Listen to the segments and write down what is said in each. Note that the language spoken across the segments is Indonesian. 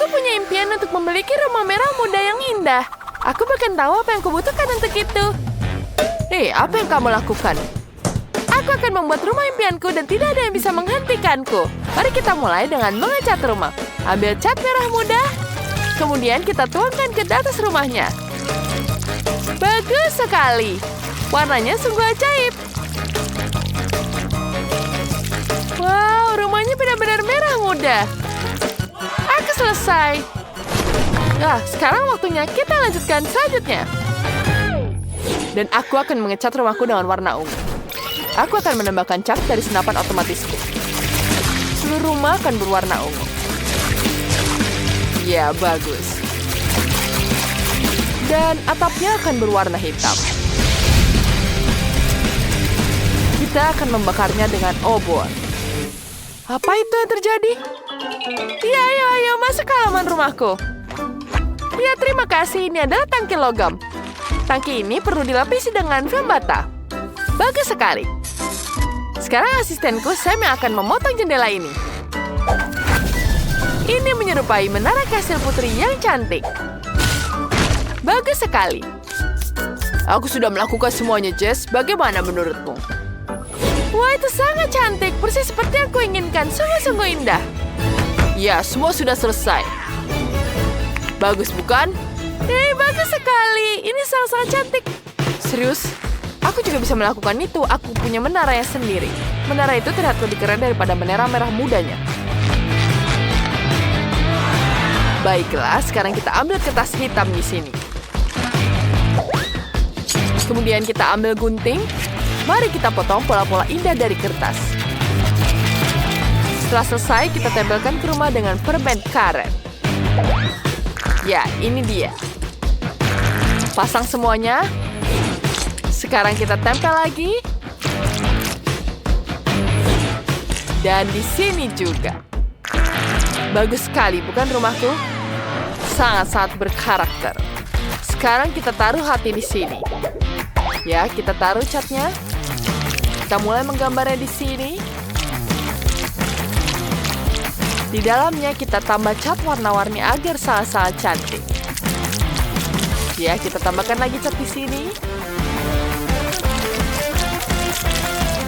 Aku punya impian untuk memiliki rumah merah muda yang indah. Aku bahkan tahu apa yang kubutuhkan untuk itu. Hei, apa yang kamu lakukan? Aku akan membuat rumah impianku dan tidak ada yang bisa menghentikanku. Mari kita mulai dengan mengecat rumah. Ambil cat merah muda, kemudian kita tuangkan ke atas rumahnya. Bagus sekali. Warnanya sungguh ajaib. Wow, rumahnya benar-benar merah muda. Aku selesai. Nah, sekarang waktunya kita lanjutkan selanjutnya. Dan aku akan mengecat rumahku dengan warna ungu. Aku akan menambahkan cat dari senapan otomatisku. Seluruh rumah akan berwarna ungu. Ya, bagus. Dan atapnya akan berwarna hitam. Kita akan membakarnya dengan obor. Apa itu yang terjadi? Ya, ayo, masuk ke halaman rumahku. Ya, terima kasih. Ini adalah tangki logam. Tangki ini perlu dilapisi dengan film bata. Bagus sekali. Sekarang asistenku Sam yang akan memotong jendela ini. Ini menyerupai menara kastil putri yang cantik. Bagus sekali. Aku sudah melakukan semuanya, Jess. Bagaimana menurutmu? Wah, itu sangat cantik. Persis seperti yang kuinginkan. Sungguh-sungguh indah. Ya, semua sudah selesai. Bagus, bukan? Hei, bagus sekali. Ini sangat cantik. Serius? Aku juga bisa melakukan itu. Aku punya menaranya sendiri. Menara itu terlihat lebih keren daripada menara merah mudanya. Baiklah, sekarang kita ambil kertas hitam di sini. Kemudian kita ambil gunting. Mari kita potong pola-pola indah dari kertas. Setelah selesai, kita tempelkan ke rumah dengan permen karet. Ya, ini dia. Pasang semuanya. Sekarang kita tempel lagi. Dan di sini juga. Bagus sekali, bukan rumahku? Sangat-sangat berkarakter. Sekarang kita taruh hati di sini. Ya, kita taruh catnya. Kita mulai menggambarnya di sini. Di dalamnya kita tambah cat warna-warni agar sangat-sangat cantik. Ya, kita tambahkan lagi cat di sini.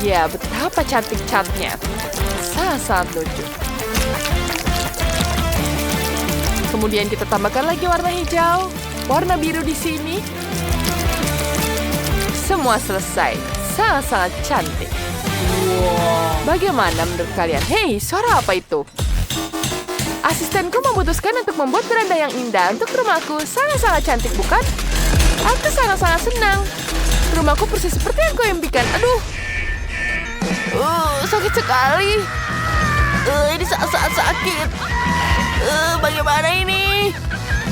Ya, betapa cantik catnya. Sangat-sangat lucu. Kemudian kita tambahkan lagi warna hijau, warna biru di sini. Semua selesai. Sangat-sangat cantik. Wow. Bagaimana menurut kalian? Hei, suara apa itu? Asistenku memutuskan untuk membuat beranda yang indah untuk rumahku. Sangat-sangat cantik, bukan? Aku sangat-sangat senang. Rumahku persis seperti yang kuimpikan. Aduh. Sakit sekali. Ini sangat-sangat sakit. Bagaimana ini?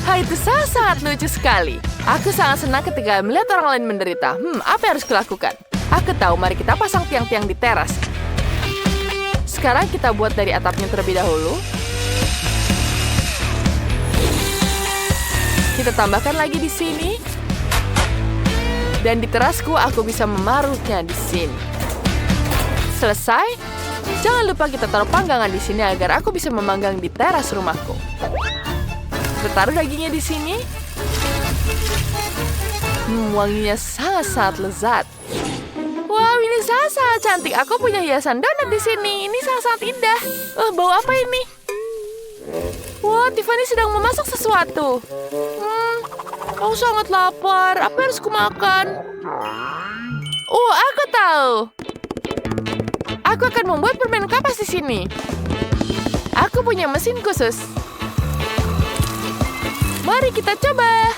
Hai, itu sangat-sangat lucu sekali. Aku sangat senang ketika melihat orang lain menderita. Apa yang harus kulakukan? Aku tahu, mari kita pasang tiang-tiang di teras. Sekarang kita buat dari atapnya terlebih dahulu. Kita tambahkan lagi di sini. Dan di terasku aku bisa memarutnya di sini. Selesai. Jangan lupa kita taruh panggangan di sini agar aku bisa memanggang di teras rumahku. Kita taruh dagingnya di sini. Wanginya sangat-sangat lezat. Wow, ini sangat-sangat cantik. Aku punya hiasan donat di sini. Ini sangat-sangat indah. Bau apa ini? Wah, Tiffany sedang memasak sesuatu. Aku sangat lapar. Apa yang harus kumakan? Aku tahu. Aku akan membuat permen kapas di sini. Aku punya mesin khusus. Mari kita coba.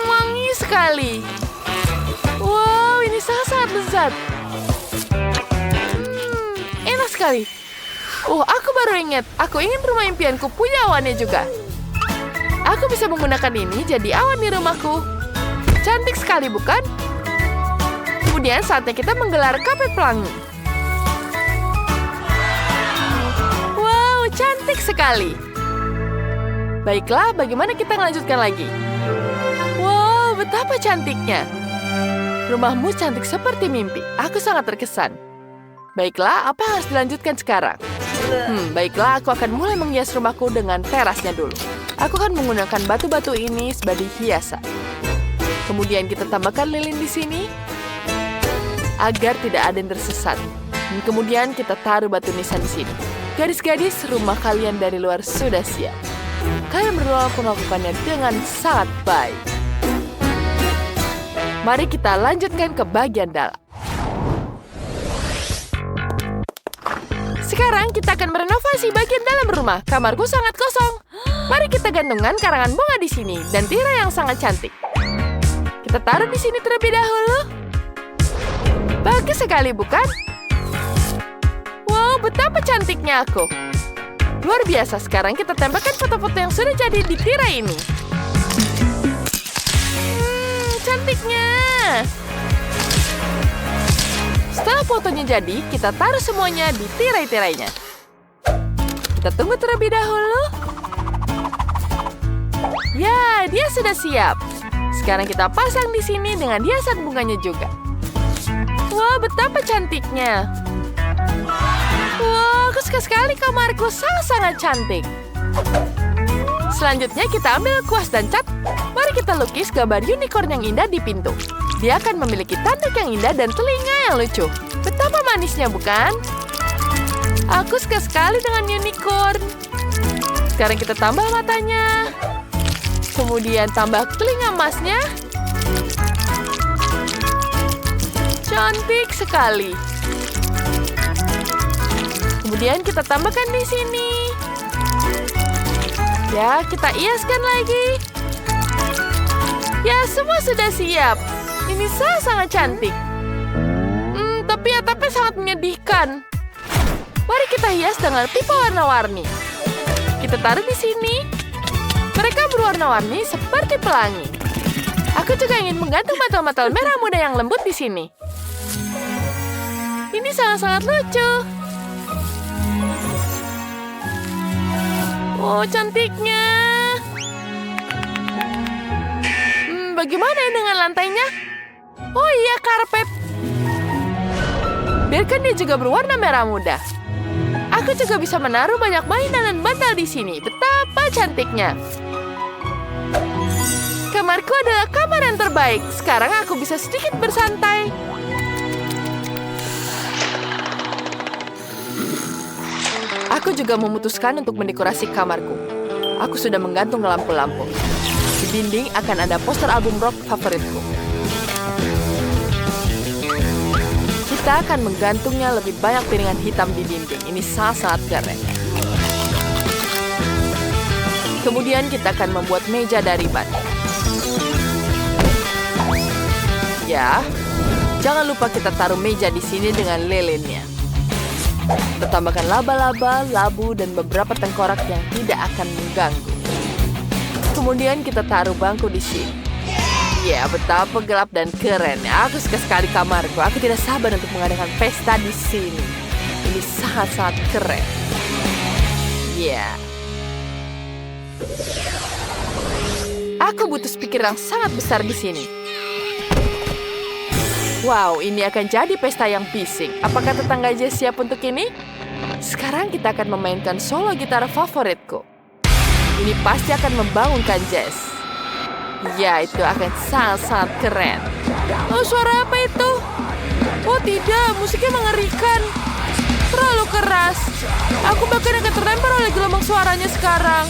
Wangi sekali. Wow, ini sangat-sangat lezat. Enak sekali. Aku baru ingat. Aku ingin rumah impianku punya awannya juga. Aku bisa menggunakan ini jadi awan di rumahku. Cantik sekali, bukan? Kemudian saatnya kita menggelar kapet pelangi. Wow, cantik sekali. Baiklah, bagaimana kita melanjutkan lagi? Wow, betapa cantiknya. Rumahmu cantik seperti mimpi. Aku sangat terkesan. Baiklah, apa yang harus dilanjutkan sekarang? Baiklah, aku akan mulai menghias rumahku dengan terasnya dulu. Aku akan menggunakan batu-batu ini sebagai hiasan. Kemudian kita tambahkan lilin di sini agar tidak ada yang tersesat. Dan kemudian kita taruh batu nisan di sini. Gadis-gadis, rumah kalian dari luar sudah siap. Kalian berdua melakukannya dengan sangat baik. Mari kita lanjutkan ke bagian dalam. Sekarang kita akan merenovasi bagian dalam rumah. Kamarku sangat kosong. Mari kita gantungkan karangan bunga di sini dan tirai yang sangat cantik. Kita taruh di sini terlebih dahulu. Bagus sekali, bukan? Wow, betapa cantiknya aku. Luar biasa, sekarang kita tempelkan foto-foto yang sudah jadi di tirai ini. Cantiknya. Setelah fotonya jadi, kita taruh semuanya di tirai-tirainya. Kita tunggu terlebih dahulu. Ya, dia sudah siap. Sekarang kita pasang di sini dengan hiasan bunganya juga. Wah, betapa cantiknya. Wah, aku suka sekali kamarku, sangat-sangat cantik. Selanjutnya kita ambil kuas dan cat. Mari kita lukis gambar unicorn yang indah di pintu. Dia akan memiliki tanduk yang indah dan telinga yang lucu. Betapa manisnya, bukan? Aku suka sekali dengan unicorn. Sekarang kita tambah matanya. Kemudian tambah telinga emasnya. Cantik sekali. Kemudian kita tambahkan di sini. Ya, kita hiaskan lagi. Ya, semua sudah siap. Ini sangat cantik. Tapi atapnya sangat menyedihkan. Mari kita hias dengan pipa warna-warni. Kita taruh di sini. Mereka berwarna-warni seperti pelangi. Aku juga ingin menggantung mantel-mantel merah muda yang lembut di sini. Ini sangat-sangat lucu. Oh, cantiknya. Bagaimana dengan lantainya? Oh iya, karpet. Biarkan dia juga berwarna merah muda. Aku juga bisa menaruh banyak mainan dan bantal di sini. Betapa cantiknya. Kamarku adalah kamar yang terbaik. Sekarang aku bisa sedikit bersantai. Aku juga memutuskan untuk mendekorasi kamarku. Aku sudah menggantung lampu-lampu. Di dinding akan ada poster album rock favoritku. Kita akan menggantungnya lebih banyak piringan hitam di dinding. Ini sangat keren. Kemudian kita akan membuat meja dari batu. Ya, jangan lupa kita taruh meja di sini dengan lilinnya. Kita tambahkan laba-laba, labu, dan beberapa tengkorak yang tidak akan mengganggu. Kemudian kita taruh bangku di sini. Ya, betapa gelap dan keren. Aku suka sekali kamarku. Aku tidak sabar untuk mengadakan pesta di sini. Ini sangat-sangat keren. Ya. Aku butuh speaker yang sangat besar di sini. Wow, ini akan jadi pesta yang bising. Apakah tetangga Jess siap untuk ini? Sekarang kita akan memainkan solo gitar favoritku. Ini pasti akan membangunkan Jess. Ya, itu akan sangat-sangat keren. Oh, suara apa itu? Oh tidak, musiknya mengerikan. Terlalu keras. Aku bahkan akan terlempar oleh gelombang suaranya sekarang.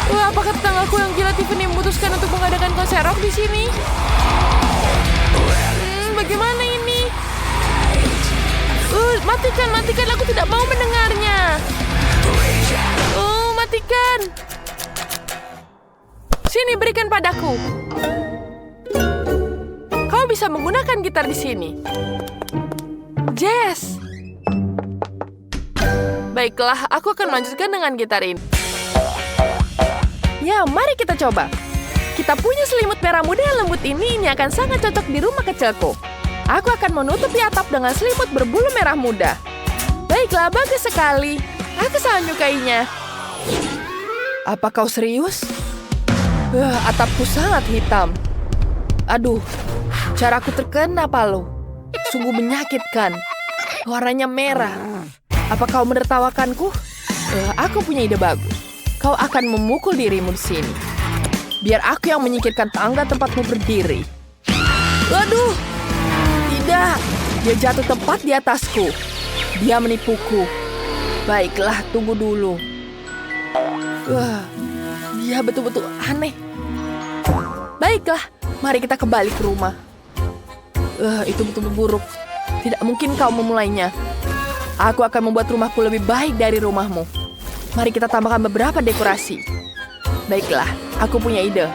Wah, apakah tetanggaku yang gila Tiffany memutuskan untuk mengadakan konser rock di sini? Bagaimana ini? Matikan, aku tidak mau mendengarnya. Oh, matikan. Sini, berikan padaku. Kau bisa menggunakan gitar di sini. Jess. Baiklah, aku akan melanjutkan dengan gitar ini. Ya, mari kita coba. Kita punya selimut merah muda yang lembut ini akan sangat cocok di rumah kecilku. Aku akan menutupi atap dengan selimut berbulu merah muda. Baiklah, bagus sekali. Aku sangat menyukainya. Apa kau serius? Atapku sangat hitam. Aduh, caraku terkena palu. Sungguh menyakitkan. Warnanya merah. Apa kau menertawakanku? Aku punya ide bagus. Kau akan memukul dirimu di sini. Biar aku yang menyingkirkan tangga tempatmu berdiri. Waduh, tidak. Dia jatuh tepat di atasku. Dia menipuku. Baiklah, tunggu dulu. Dia betul-betul aneh. Baiklah, mari kita kembali ke rumah. Itu betul-betul buruk. Tidak mungkin kau memulainya. Aku akan membuat rumahku lebih baik dari rumahmu. Mari kita tambahkan beberapa dekorasi. Baiklah, aku punya ide.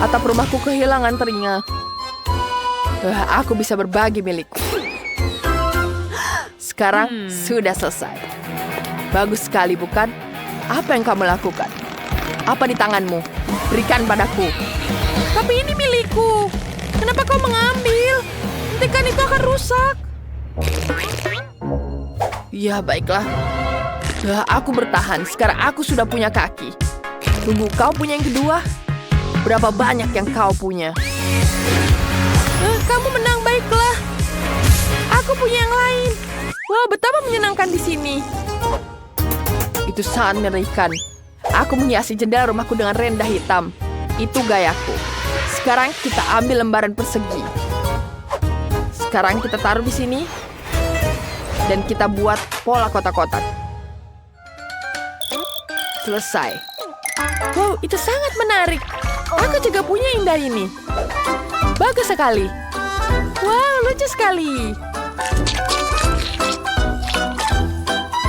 Atap rumahku kehilangan teringat. Aku bisa berbagi milikku. Sekarang sudah selesai. Bagus sekali, bukan? Apa yang kamu lakukan? Apa di tanganmu? Berikan padaku. Tapi ini milikku. Kenapa kau mengambil? Nanti kan itu akan rusak. Ya, baiklah. Aku bertahan. Sekarang aku sudah punya kaki. Tunggu, kau punya yang kedua? Berapa banyak yang kau punya? Kamu menang, baiklah. Aku punya yang lain. Wah, betapa menyenangkan di sini. Itu sangat mengerikan. Aku menghiasi jendela rumahku dengan renda hitam. Itu gayaku. Sekarang kita ambil lembaran persegi. Sekarang kita taruh di sini. Dan kita buat pola kotak-kotak. Selesai. Wow, itu sangat menarik. Aku juga punya indah ini. Bagus sekali. Wow, lucu sekali.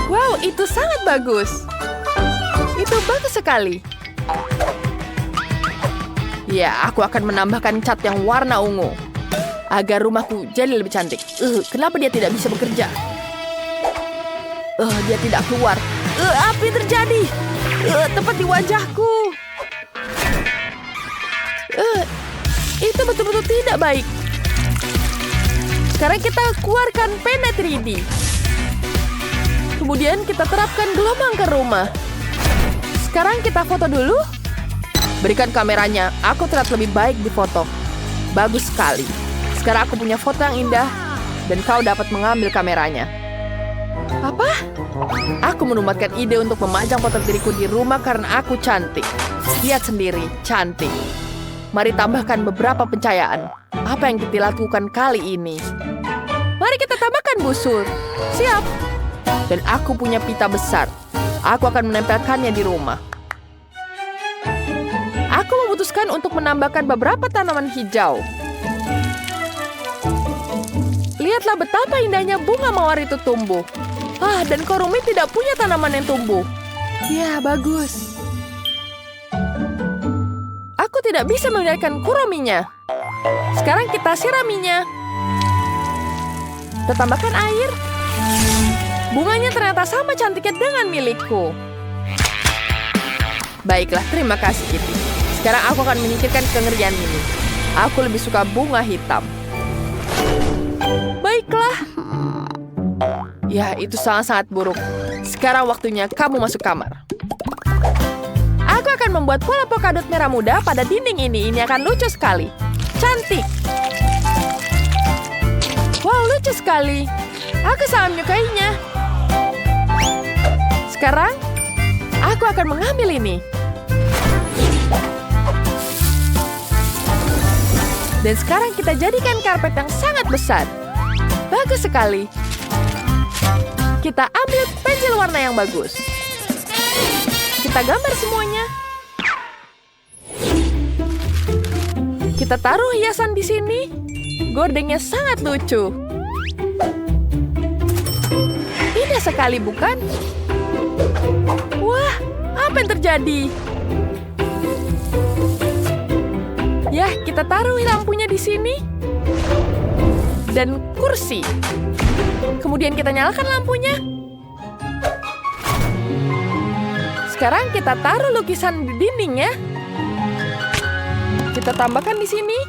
Wow, itu sangat bagus. Itu bagus sekali. Ya, aku akan menambahkan cat yang warna ungu. Agar rumahku jadi lebih cantik. Kenapa dia tidak bisa bekerja? Dia tidak keluar. Apa yang terjadi? Tepat di wajahku. Itu betul-betul tidak baik. Sekarang kita keluarkan pena 3D. Kemudian kita terapkan gelombang ke rumah. Sekarang kita foto dulu. Berikan kameranya. Aku terlihat lebih baik di foto. Bagus sekali. Sekarang aku punya foto yang indah. Dan kau dapat mengambil kameranya. Apa? Aku menumatkan ide untuk memajang foto diriku di rumah karena aku cantik. Lihat sendiri, cantik. Mari tambahkan beberapa pencahayaan. Apa yang kita lakukan kali ini? Mari kita tambahkan busur. Siap. Dan aku punya pita besar. Aku akan menempelkannya di rumah. Aku memutuskan untuk menambahkan beberapa tanaman hijau. Lihatlah betapa indahnya bunga mawar itu tumbuh. Dan Kurumi tidak punya tanaman yang tumbuh. Ya, bagus. Aku tidak bisa membiarkan Kuruminya. Sekarang kita siraminya. Kita tambahkan air. Bunganya ternyata sama cantiknya dengan milikku. Baiklah, terima kasih, Kitty. Sekarang aku akan menyingkirkan kengerian ini. Aku lebih suka bunga hitam. Baiklah. Ya, itu sangat-sangat buruk. Sekarang waktunya kamu masuk kamar. Aku akan membuat pola polkadot merah muda pada dinding ini. Ini akan lucu sekali. Cantik. Wow, lucu sekali. Aku sangat menyukainya. Sekarang, aku akan mengambil ini. Dan sekarang kita jadikan karpet yang sangat besar. Bagus sekali. Kita ambil pensil warna yang bagus. Kita gambar semuanya. Kita taruh hiasan di sini. Gordengnya sangat lucu. Indah sekali, bukan? Wah, apa yang terjadi? Ya, kita taruh lampunya di sini. Dan kursi. Kemudian kita nyalakan lampunya. Sekarang kita taruh lukisan di dindingnya. Kita tambahkan di sini.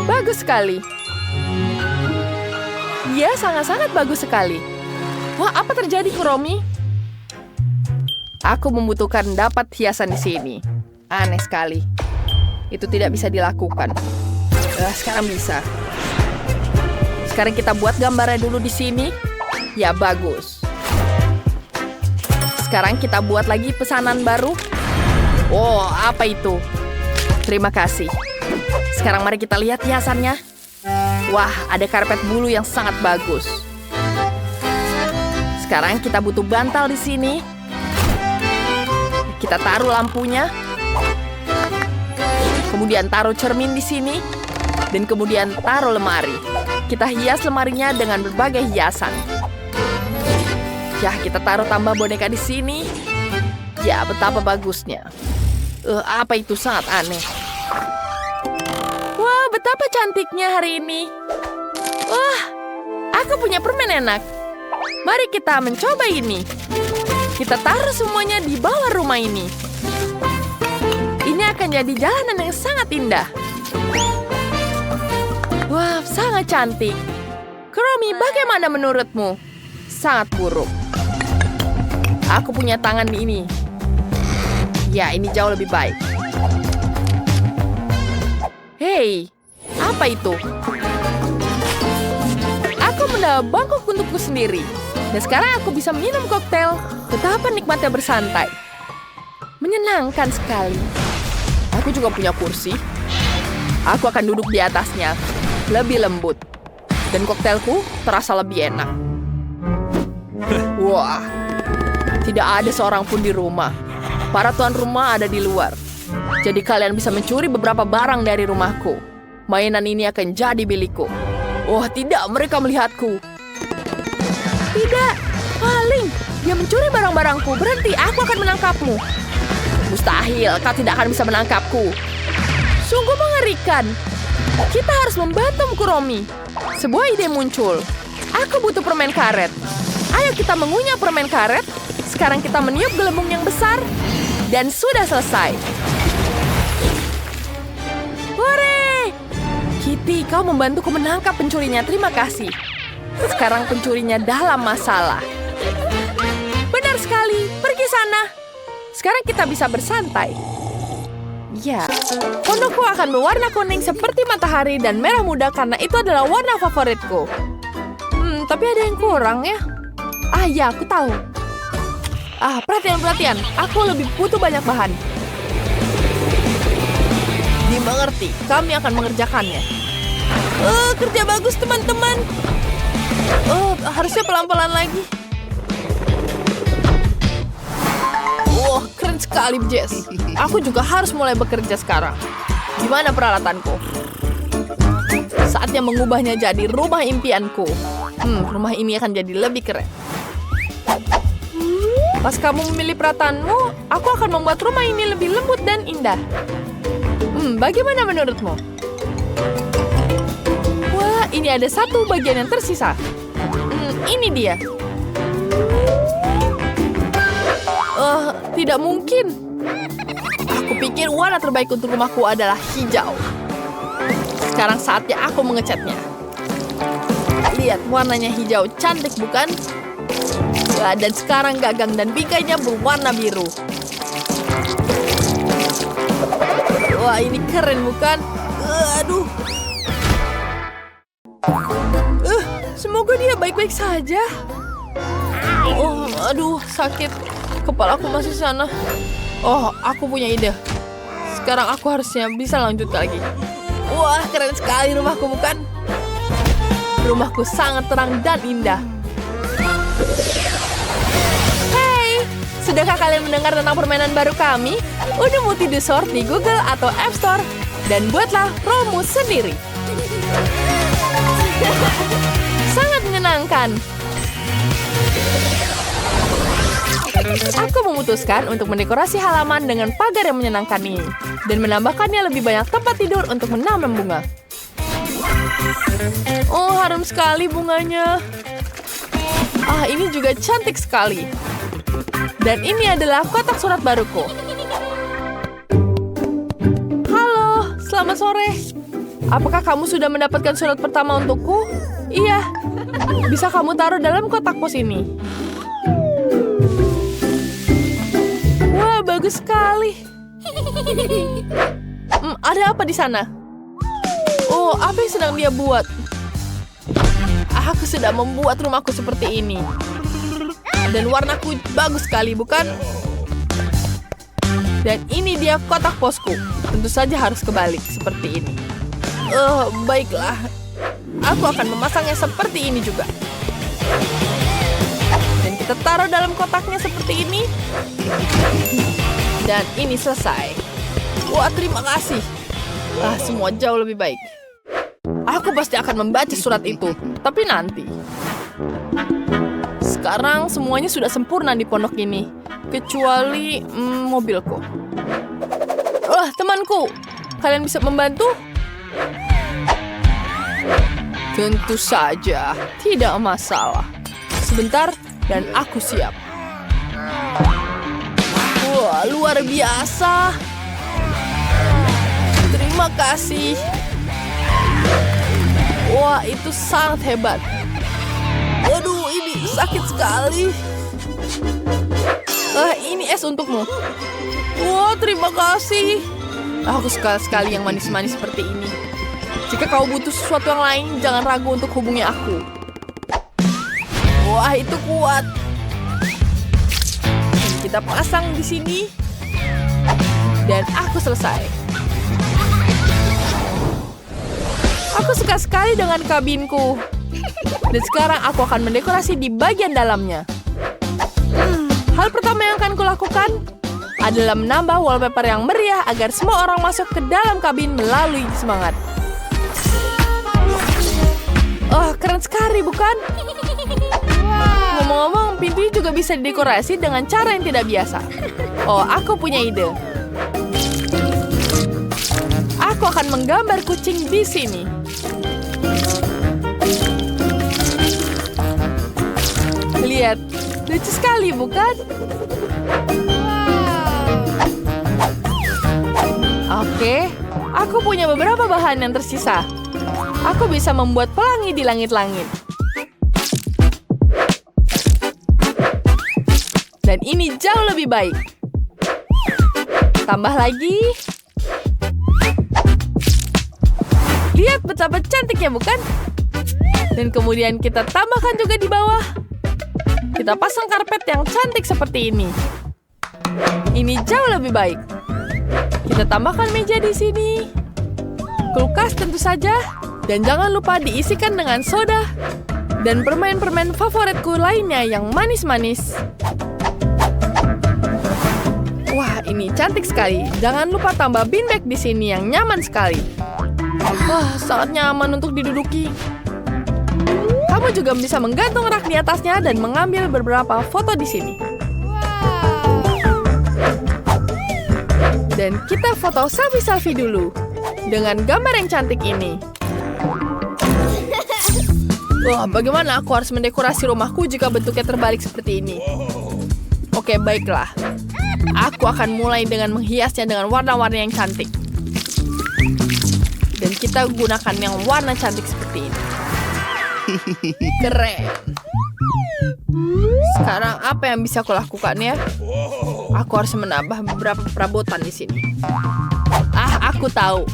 Bagus sekali. Ya, sangat-sangat bagus sekali. Wah, apa terjadi, Kuromi? Aku membutuhkan dapat hiasan di sini. Aneh sekali. Itu tidak bisa dilakukan. Sekarang bisa. Sekarang kita buat gambarnya dulu di sini. Ya, bagus. Sekarang kita buat lagi pesanan baru. Oh, apa itu? Terima kasih. Sekarang mari kita lihat hiasannya. Wah, ada karpet bulu yang sangat bagus. Sekarang kita butuh bantal di sini. Kita taruh lampunya. Kemudian taruh cermin di sini. Dan kemudian taruh lemari. Kita hias lemarinya dengan berbagai hiasan. Ya, kita taruh tambah boneka di sini. Ya, betapa bagusnya. Apa itu sangat aneh. Wah, betapa cantiknya hari ini. Wah, aku punya permen enak. Mari kita mencoba ini. Kita taruh semuanya di bawah rumah ini. Ini akan jadi jalanan yang sangat indah. Wah, sangat cantik. Kuromi, bagaimana menurutmu? Sangat buruk. Aku punya tangan di ini. Ya, ini jauh lebih baik. Hei, apa itu? Aku mendapat bangkok untukku sendiri. Dan sekarang aku bisa minum koktail. Betapa nikmatnya bersantai. Menyenangkan sekali. Aku juga punya kursi. Aku akan duduk di atasnya. Lebih lembut. Dan koktailku terasa lebih enak. Wah, tidak ada seorang pun di rumah. Para tuan rumah ada di luar. Jadi kalian bisa mencuri beberapa barang dari rumahku. Mainan ini akan jadi milikku. Oh tidak, mereka melihatku. Tidak, paling. Dia mencuri barang-barangku. Berhenti, aku akan menangkapmu. Mustahil, kau tidak akan bisa menangkapku. Sungguh mengerikan. Kita harus membantu Kuromi. Sebuah ide muncul. Aku butuh permen karet. Ayo kita mengunyah permen karet. Sekarang kita meniup gelembung yang besar. Dan sudah selesai. Hore! Kitty, kau membantuku menangkap pencurinya. Terima kasih. Sekarang pencurinya dalam masalah. Benar sekali. Pergi sana. Sekarang kita bisa bersantai. Ya, pondokku akan berwarna kuning seperti matahari dan merah muda karena itu adalah warna favoritku. Tapi ada yang kurang ya. Ya, aku tahu. Perhatian. Aku lebih butuh banyak bahan. Dimengerti, kami akan mengerjakannya. Kerja bagus, teman-teman. Harusnya pelan-pelan lagi. Keren sekali, Jess. Aku juga harus mulai bekerja sekarang. Gimana peralatanku? Saatnya mengubahnya jadi rumah impianku. Rumah ini akan jadi lebih keren. Pas kamu memilih perataanmu, aku akan membuat rumah ini lebih lembut dan indah. Bagaimana menurutmu? Wah, ini ada satu bagian yang tersisa. Ini dia. Tidak mungkin. Aku pikir warna terbaik untuk rumahku adalah hijau. Sekarang saatnya aku mengecatnya. Lihat, warnanya hijau cantik, bukan? Dan sekarang gagang dan bingkainya berwarna biru. Wah, ini keren, bukan? Aduh. Semoga dia baik-baik saja. Aduh, sakit. Kepalaku masih sana. Aku punya ide. Sekarang aku harusnya bisa lanjut lagi. Wah, keren sekali rumahku, bukan? Rumahku sangat terang dan indah. Hey, sudahkah kalian mendengar tentang permainan baru kami? Udah Multi Sort di Google atau App Store. Dan buatlah promo sendiri. Sangat menyenangkan. Aku memutuskan untuk mendekorasi halaman dengan pagar yang menyenangkan ini. Dan menambahkannya lebih banyak tempat tidur untuk menanam bunga. Harum sekali bunganya. Ini juga cantik sekali. Dan ini adalah kotak surat baruku. Halo, selamat sore. Apakah kamu sudah mendapatkan surat pertama untukku? Iya. Bisa kamu taruh dalam kotak pos ini. Wah, bagus sekali. Ada apa di sana? Apa yang sedang dia buat? Aku sudah membuat rumahku seperti ini. Dan warnaku bagus sekali, bukan? Dan ini dia kotak posku. Tentu saja harus kebalik, seperti ini. Baiklah. Aku akan memasangnya seperti ini juga. Dan kita taruh dalam kotaknya seperti ini. Dan ini selesai. Wah, terima kasih. Semua jauh lebih baik. Aku pasti akan membaca surat itu, tapi nanti. Sekarang semuanya sudah sempurna di pondok ini, kecuali mobilku. Temanku, kalian bisa membantu? Tentu saja, tidak masalah. Sebentar, dan aku siap. Wah, luar biasa. Terima kasih. Wah, itu sangat hebat. Waduh, ini sakit sekali. Ini es untukmu. Wah, terima kasih. Aku suka sekali yang manis-manis seperti ini. Jika kau butuh sesuatu yang lain, jangan ragu untuk hubungi aku. Wah, itu kuat. Dan kita pasang di sini. Dan aku selesai. Aku suka sekali dengan kabinku. Dan sekarang aku akan mendekorasi di bagian dalamnya. Hal pertama yang akan kulakukan adalah menambah wallpaper yang meriah agar semua orang masuk ke dalam kabin melalui semangat. Keren sekali, bukan? Ngomong-ngomong, pintunya juga bisa didekorasi dengan cara yang tidak biasa. Aku punya ide. Aku akan menggambar kucing di sini. Lihat, lucu sekali, bukan? Oke, aku punya beberapa bahan yang tersisa. Aku bisa membuat pelangi di langit-langit. Dan ini jauh lebih baik. Tambah lagi. Lihat betapa cantiknya, bukan? Dan kemudian kita tambahkan juga di bawah. Kita pasang karpet yang cantik seperti ini. Ini jauh lebih baik. Kita tambahkan meja di sini. Kulkas tentu saja. Dan jangan lupa diisikan dengan soda. Dan permen-permen favoritku lainnya yang manis-manis. Wah, ini cantik sekali. Jangan lupa tambah beanbag di sini yang nyaman sekali. Wah, sangat nyaman untuk diduduki. Kamu juga bisa menggantung rak di atasnya dan mengambil beberapa foto di sini. Dan kita foto selfie-selfie dulu dengan gambar yang cantik ini. Wah, bagaimana aku harus mendekorasi rumahku jika bentuknya terbalik seperti ini? Oke, baiklah. Aku akan mulai dengan menghiasnya dengan warna-warna yang cantik. Dan kita gunakan yang warna cantik seperti ini. Keren. Sekarang apa yang bisa aku lakukan ya? Aku harus menambah beberapa perabotan di sini. Aku tahu.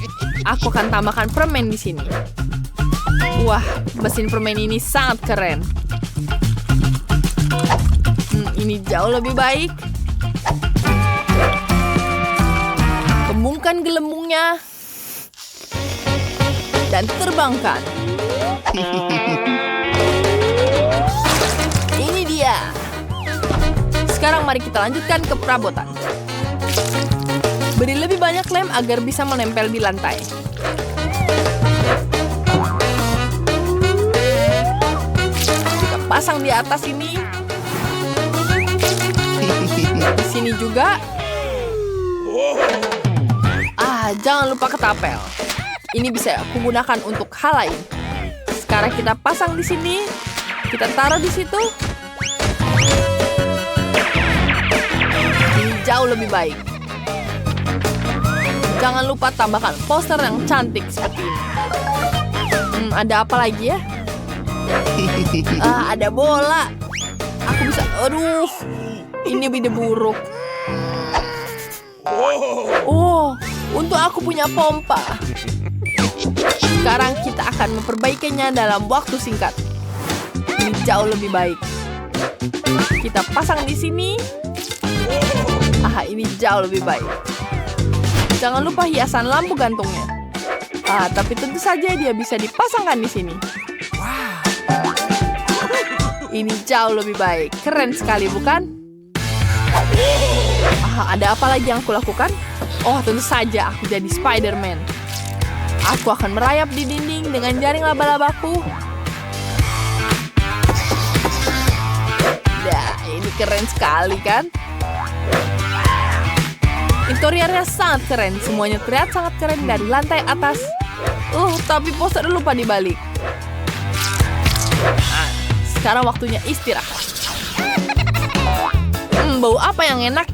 Aku akan tambahkan permen di sini. Wah, mesin permen ini sangat keren. Ini jauh lebih baik. Kembungkan gelembungnya. Dan terbangkan. Ini dia. Sekarang mari kita lanjutkan ke perabotan. Beri lebih banyak lem agar bisa menempel di lantai. Kita pasang di atas ini. Di sini juga. Jangan lupa ketapel. Ini bisa aku gunakan untuk hal lain. Sekarang kita pasang di sini. Kita taruh di situ. Ini jauh lebih baik. Jangan lupa tambahkan poster yang cantik seperti ini. Ada apa lagi ya? Ada bola. Aku bisa... Aduh. Ini ide buruk. Untuk aku punya pompa. Sekarang kita akan memperbaikinya dalam waktu singkat. Ini jauh lebih baik. Kita pasang di sini. Ah, ini jauh lebih baik. Jangan lupa hiasan lampu gantungnya. Ah, tapi tentu saja dia bisa dipasangkan di sini. Ini jauh lebih baik. Keren sekali, bukan? Ah, ada apa lagi yang aku lakukan? Oh, tentu saja aku jadi Spider-Man. Aku akan merayap di dinding dengan jaring laba-labaku. Nah, ini keren sekali, kan? Interiornya sangat keren. Semuanya terlihat sangat keren dari lantai atas. Tapi poster lupa dibalik. Nah, sekarang waktunya istirahat. Bau apa yang enak?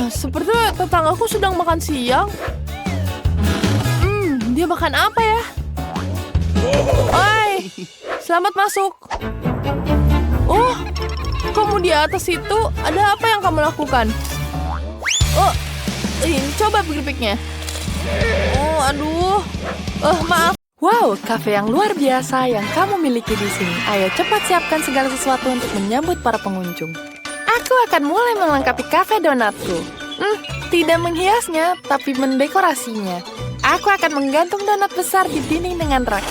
Sepertinya tetanggaku sedang makan siang. Dia makan apa ya? Hai, selamat masuk. Oh, kamu di atas itu. Ada apa yang kamu lakukan? Oh, ini coba keripiknya. Oh, aduh. Maaf. Wow, kafe yang luar biasa yang kamu miliki di sini. Ayo cepat siapkan segala sesuatu untuk menyambut para pengunjung. Aku akan mulai melengkapi kafe donatku. Tidak menghiasnya, tapi mendekorasinya. Aku akan menggantung donat besar di dinding dengan rak.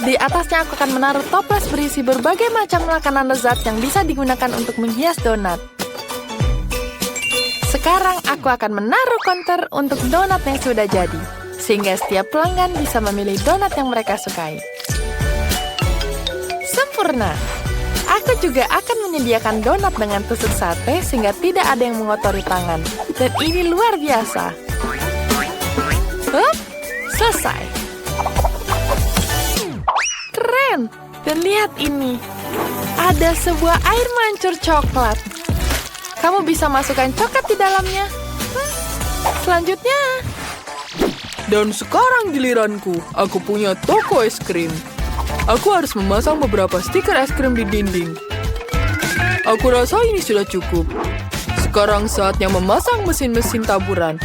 Di atasnya aku akan menaruh toples berisi berbagai macam makanan lezat yang bisa digunakan untuk menghias donat. Sekarang aku akan menaruh counter untuk donat yang sudah jadi, sehingga setiap pelanggan bisa memilih donat yang mereka sukai. Sempurna! Aku juga akan menyediakan donat dengan tusuk sate sehingga tidak ada yang mengotori tangan. Dan ini luar biasa. Selesai. Keren! Dan lihat ini. Ada sebuah air mancur coklat. Kamu bisa masukkan coklat di dalamnya. Selanjutnya. Dan sekarang giliranku. Aku punya toko es krim. Aku harus memasang beberapa stiker es krim di dinding. Aku rasa ini sudah cukup. Sekarang saatnya memasang mesin-mesin taburan.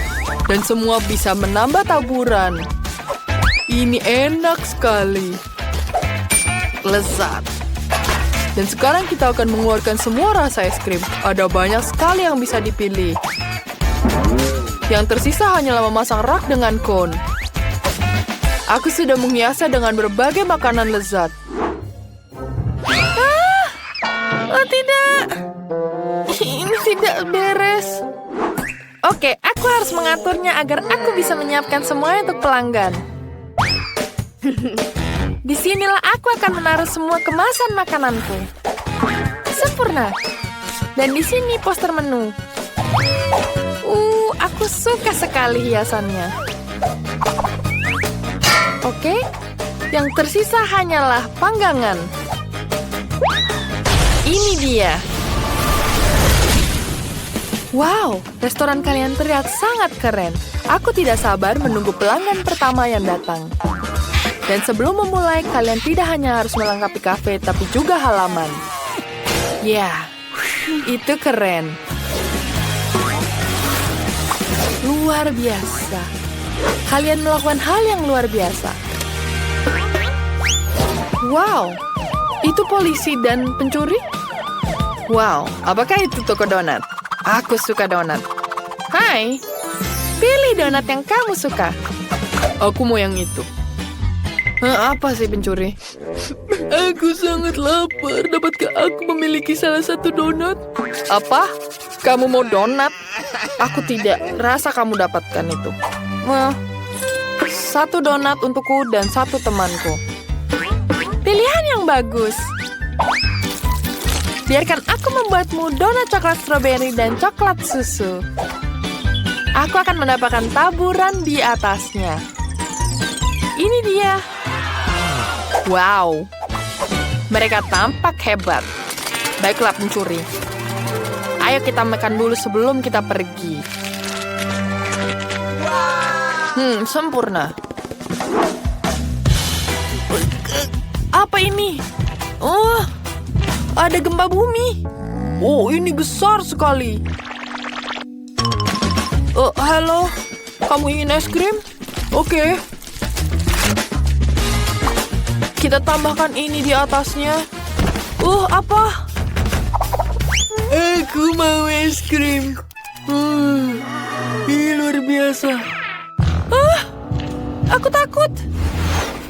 Dan semua bisa menambah taburan. Ini enak sekali. Lezat. Dan sekarang kita akan mengeluarkan semua rasa es krim. Ada banyak sekali yang bisa dipilih. Yang tersisa hanyalah memasang rak dengan kon. Aku sudah menghiasnya dengan berbagai makanan lezat. Oh tidak. Ini tidak beres. Oke, aku harus mengaturnya agar aku bisa menyiapkan semuanya untuk pelanggan. Disinilah aku akan menaruh semua kemasan makananku. Sempurna. Dan di sini poster menu. Aku suka sekali hiasannya. Oke, yang tersisa hanyalah panggangan. Ini dia. Wow, restoran kalian terlihat sangat keren. Aku tidak sabar menunggu pelanggan pertama yang datang. Dan sebelum memulai, kalian tidak hanya harus melengkapi kafe, tapi juga halaman. Ya, itu keren. Luar biasa. Kalian melakukan hal yang luar biasa. Wow, itu polisi dan pencuri? Wow, apakah itu toko donat? Aku suka donat. Hai, pilih donat yang kamu suka. Aku mau yang itu. Apa sih pencuri? Aku sangat lapar. Dapatkah aku memiliki salah satu donat? Apa? Kamu mau donat? Aku tidak. Rasa kamu dapatkan itu. Satu donat untukku dan satu temanku. Pilihan yang bagus. Biarkan aku membuatmu donat coklat stroberi dan coklat susu. Aku akan mendapatkan taburan di atasnya. Ini dia. Wow. Mereka tampak hebat. Baiklah pencuri. Ayo kita makan dulu sebelum kita pergi. Sempurna. Apa ini? Oh, ada gempa bumi. Oh, ini besar sekali. Halo, kamu ingin es krim? Oke. Kita tambahkan ini di atasnya. Apa? Aku mau es krim. Ini luar biasa. Aku takut.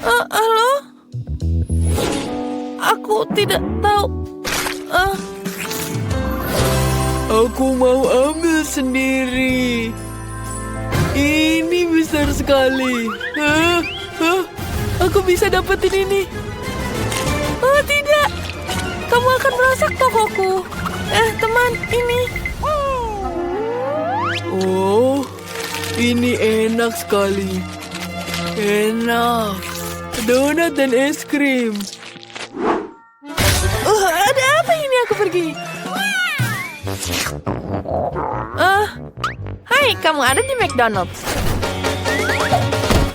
Halo? Aku tidak tahu. Aku mau ambil sendiri. Ini besar sekali. Aku bisa dapetin ini. Oh tidak. Kamu akan merusak tokoku. Teman, ini. Oh, ini enak sekali. Enak. Donat dan es krim. Ada apa ini aku pergi? Hai, kamu ada di McDonald's.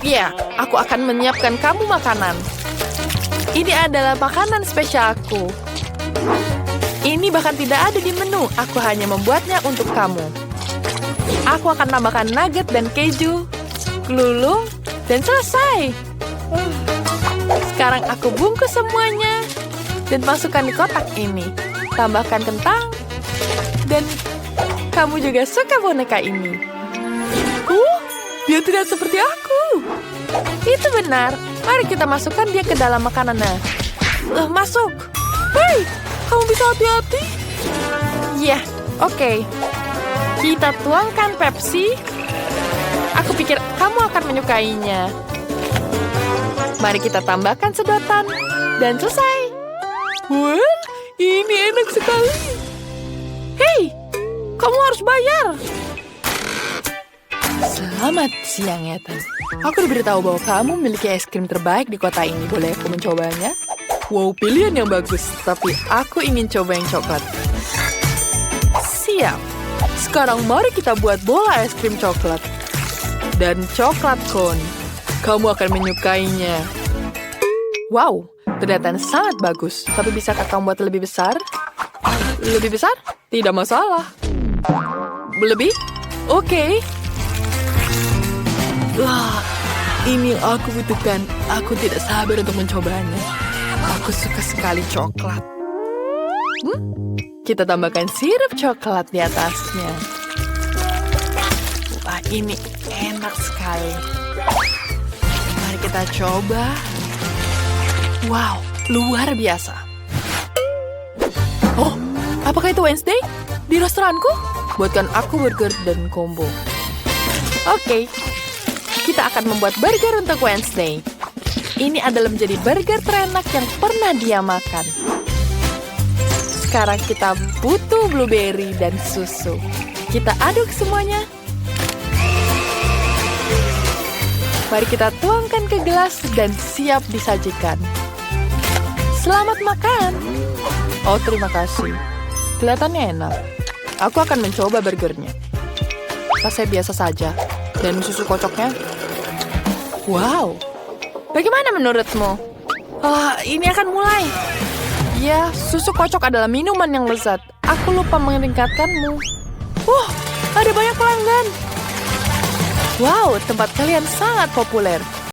Ya, aku akan menyiapkan kamu makanan. Ini adalah makanan spesialku. Ini bahkan tidak ada di menu. Aku hanya membuatnya untuk kamu. Aku akan tambahkan nugget dan keju, kelulung, dan selesai. Sekarang aku bungkus semuanya dan masukkan di kotak ini. Tambahkan kentang. Dan kamu juga suka boneka ini. Dia tidak seperti aku. Itu benar. Mari kita masukkan dia ke dalam makanannya. Masuk. Hei, kamu bisa hati-hati? Ya, oke. Kita tuangkan Pepsi. Aku pikir kamu akan menyukainya. Mari kita tambahkan sedotan. Dan selesai. Wah, ini enak sekali. Hei, kamu harus bayar. Selamat siang, Ethan. Aku diberitahu bahwa kamu memiliki es krim terbaik di kota ini. Boleh aku mencobanya? Wow, pilihan yang bagus. Tapi aku ingin coba yang coklat. Siap. Sekarang mari kita buat bola es krim coklat. Dan coklat cone. Kamu akan menyukainya. Wow, ternyata sangat bagus. Tapi bisakah kamu buat lebih besar? Lebih besar? Tidak masalah. Lebih? Oke. Wah, ini yang aku butuhkan. Aku tidak sabar untuk mencobanya. Aku suka sekali coklat. Kita tambahkan sirup coklat di atasnya. Wah, ini enak sekali. Mari kita coba. Wow, luar biasa. Oh, apakah itu Wednesday? Di restoranku? Buatkan aku burger dan combo. Oke. Kita akan membuat burger untuk Wednesday. Ini adalah menjadi burger terenak yang pernah dia makan. Sekarang kita butuh blueberry dan susu. Kita aduk semuanya. Mari kita tuangkan ke gelas dan siap disajikan. Selamat makan. Oh, terima kasih. Kelihatannya enak. Aku akan mencoba burgernya. Rasanya biasa saja. Dan susu kocoknya. Wow. Bagaimana menurutmu? Ini akan mulai. Ya, susu kocok adalah minuman yang lezat. Aku lupa meningkatkanmu. Ada banyak pelanggan. Wow, tempat kalian sangat populer.